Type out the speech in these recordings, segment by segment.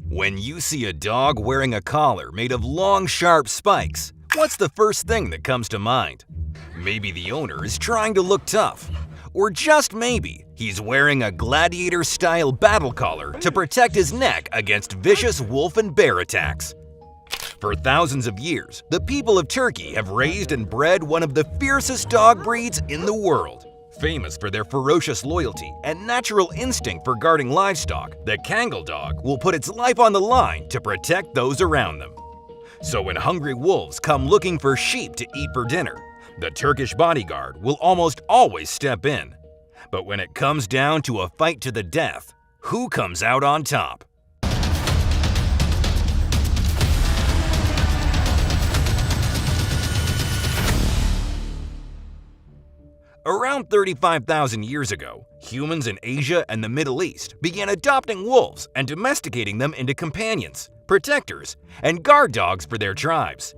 When you see a dog wearing a collar made of long, sharp spikes, what's the first thing that comes to mind? Maybe the owner is trying to look tough. Or just maybe, he's wearing a gladiator-style battle collar to protect his neck against vicious wolf and bear attacks. For thousands of years, the people of Turkey have raised and bred one of the fiercest dog breeds in the world. Famous for their ferocious loyalty and natural instinct for guarding livestock, the Kangal dog will put its life on the line to protect those around them. So when hungry wolves come looking for sheep to eat for dinner, the Turkish bodyguard will almost always step in. But when it comes down to a fight to the death, who comes out on top? Around 35,000 years ago, humans in Asia and the Middle East began adopting wolves and domesticating them into companions, protectors, and guard dogs for their tribes.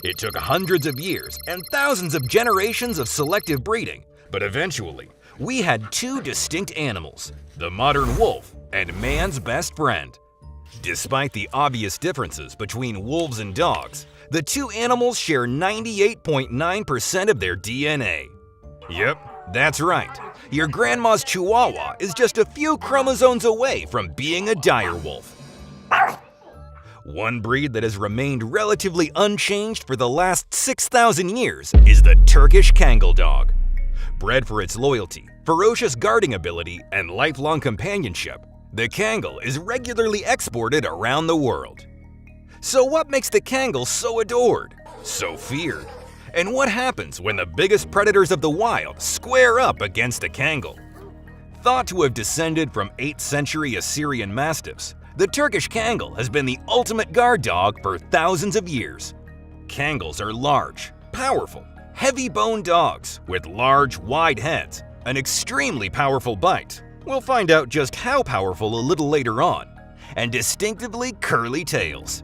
It took hundreds of years and thousands of generations of selective breeding, but eventually, we had two distinct animals, the modern wolf and man's best friend. Despite the obvious differences between wolves and dogs, the two animals share 98.9% of their DNA. Yep, that's right. Your grandma's Chihuahua is just a few chromosomes away from being a dire wolf. One breed that has remained relatively unchanged for the last 6,000 years is the Turkish Kangal dog. Bred for its loyalty, ferocious guarding ability, and lifelong companionship, the Kangal is regularly exported around the world. So what makes the Kangal so adored, so feared? And what happens when the biggest predators of the wild square up against the Kangal? Thought to have descended from 8th century Assyrian mastiffs, the Turkish Kangal has been the ultimate guard dog for thousands of years. Kangals are large, powerful, heavy-boned dogs with large, wide heads, an extremely powerful bite. We'll find out just how powerful a little later on, and distinctively curly tails.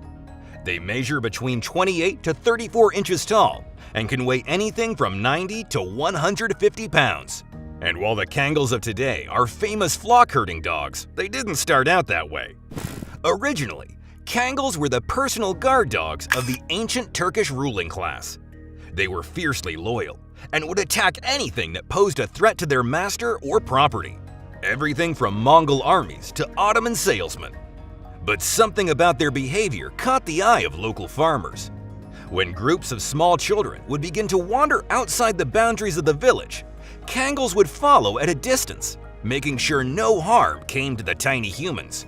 They measure between 28 to 34 inches tall and can weigh anything from 90 to 150 pounds. And while the Kangals of today are famous flock herding dogs, they didn't start out that way. Originally, Kangals were the personal guard dogs of the ancient Turkish ruling class. They were fiercely loyal and would attack anything that posed a threat to their master or property. Everything from Mongol armies to Ottoman salesmen. But something about their behavior caught the eye of local farmers. When groups of small children would begin to wander outside the boundaries of the village, Kangals would follow at a distance, making sure no harm came to the tiny humans.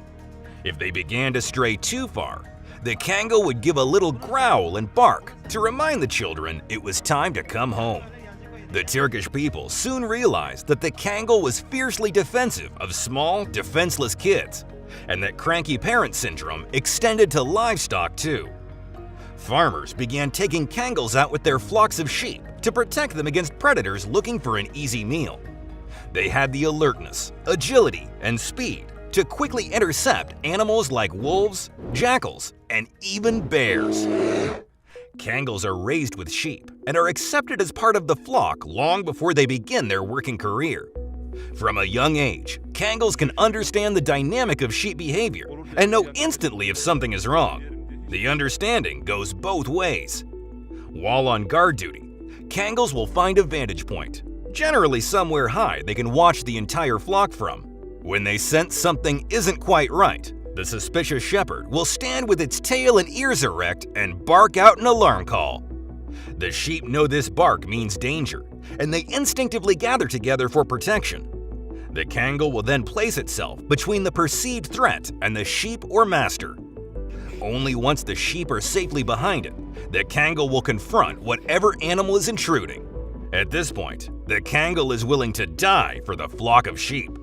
If they began to stray too far, the Kangal would give a little growl and bark to remind the children it was time to come home. The Turkish people soon realized that the Kangal was fiercely defensive of small, defenseless kids, and that cranky parent syndrome extended to livestock too. Farmers began taking Kangals out with their flocks of sheep to protect them against predators looking for an easy meal. They had the alertness, agility, and speed to quickly intercept animals like wolves, jackals, and even bears. Kangals are raised with sheep and are accepted as part of the flock long before they begin their working career. From a young age, Kangals can understand the dynamic of sheep behavior and know instantly if something is wrong. The understanding goes both ways. While on guard duty, Kangals will find a vantage point, generally somewhere high they can watch the entire flock from. When they sense something isn't quite right, the suspicious shepherd will stand with its tail and ears erect and bark out an alarm call. The sheep know this bark means danger, and they instinctively gather together for protection. The Kangal will then place itself between the perceived threat and the sheep or master. Only once the sheep are safely behind it, the Kangal will confront whatever animal is intruding. At this point, the Kangal is willing to die for the flock of sheep.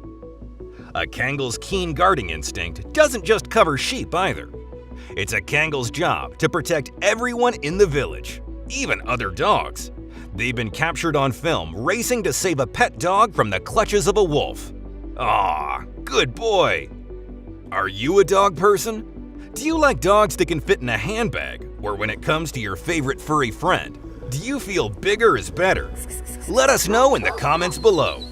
A Kangal's keen guarding instinct doesn't just cover sheep either. It's a Kangal's job to protect everyone in the village, even other dogs. They've been captured on film racing to save a pet dog from the clutches of a wolf. Aw, good boy! Are you a dog person? Do you like dogs that can fit in a handbag? Or when it comes to your favorite furry friend, do you feel bigger is better? Let us know in the comments below.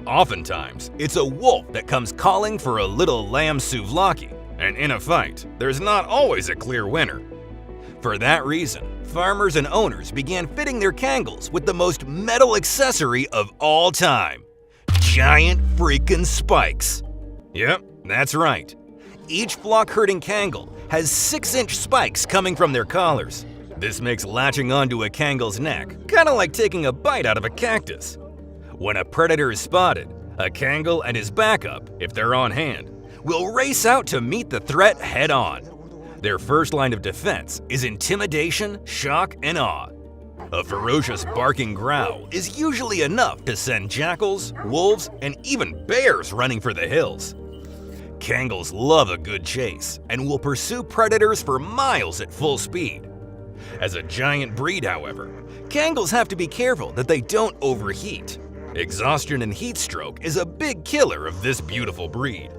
Oftentimes, it's a wolf that comes calling for a little lamb souvlaki, And in a fight, there's not always a clear winner. For that reason, farmers and owners began fitting their Kangals with the most metal accessory of all time: giant freaking spikes. Yep, that's right. Each flock-herding Kangal has 6-inch spikes coming from their collars. This makes latching onto a Kangal's neck kind of like taking a bite out of a cactus. When a predator is spotted, a Kangal and his backup, if they're on hand, will race out to meet the threat head-on. Their first line of defense is intimidation, shock, and awe. A ferocious barking growl is usually enough to send jackals, wolves, and even bears running for the hills. Kangals love a good chase and will pursue predators for miles at full speed. As a giant breed, however, Kangals have to be careful that they don't overheat. Exhaustion and heat stroke is a big killer of this beautiful breed.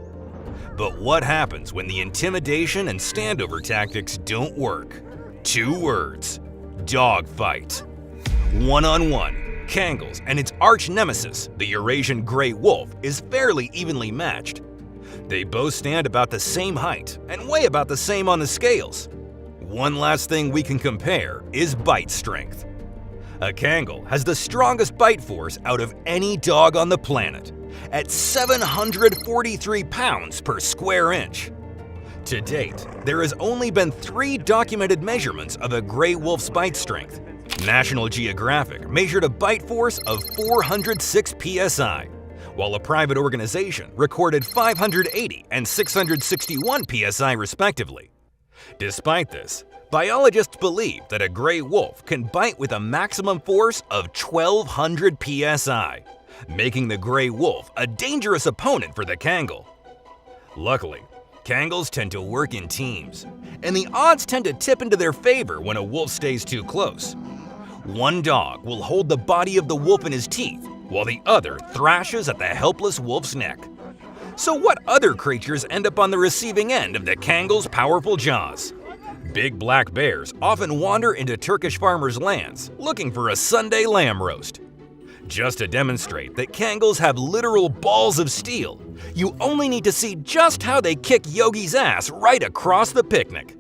But what happens when the intimidation and standover tactics don't work? 2 words: dogfight. One-on-one, Kangals and its arch nemesis, the Eurasian gray wolf, is fairly evenly matched. They both stand about the same height and weigh about the same on the scales. One last thing we can compare is bite strength. A Kangal has the strongest bite force out of any dog on the planet, at 743 pounds per square inch. To date, there has only been 3 documented measurements of a gray wolf's bite strength. National Geographic measured a bite force of 406 psi, while a private organization recorded 580 and 661 psi respectively. Despite this, biologists believe that a gray wolf can bite with a maximum force of 1,200 psi, making the gray wolf a dangerous opponent for the Kangal. Luckily, Kangals tend to work in teams, and the odds tend to tip into their favor when a wolf stays too close. One dog will hold the body of the wolf in his teeth, while the other thrashes at the helpless wolf's neck. So what other creatures end up on the receiving end of the Kangal's powerful jaws? Big black bears often wander into Turkish farmers' lands looking for a Sunday lamb roast. Just to demonstrate that Kangals have literal balls of steel, you only need to see just how they kick Yogi's ass right across the picnic.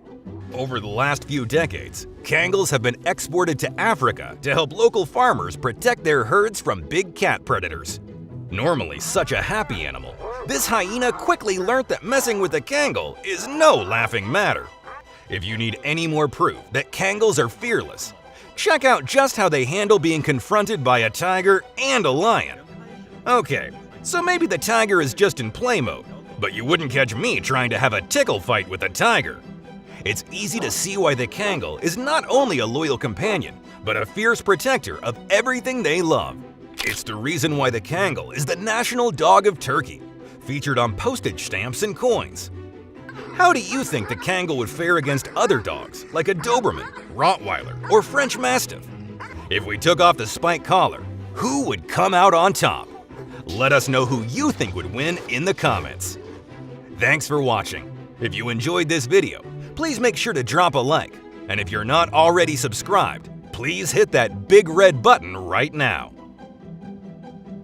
Over the last few decades, Kangals have been exported to Africa to help local farmers protect their herds from big cat predators. Normally such a happy animal, this hyena quickly learned that messing with a Kangal is no laughing matter. If you need any more proof that Kangals are fearless, check out just how they handle being confronted by a tiger and a lion. Okay, so maybe the tiger is just in play mode, but you wouldn't catch me trying to have a tickle fight with a tiger. It's easy to see why the Kangal is not only a loyal companion, but a fierce protector of everything they love. It's the reason why the Kangal is the national dog of Turkey, featured on postage stamps and coins. How do you think the Kangal would fare against other dogs like a Doberman, Rottweiler, or French Mastiff? If we took off the spike collar, who would come out on top? Let us know who you think would win in the comments. Thanks for watching. If you enjoyed this video, please make sure to drop a like. And if you're not already subscribed, please hit that big red button right now.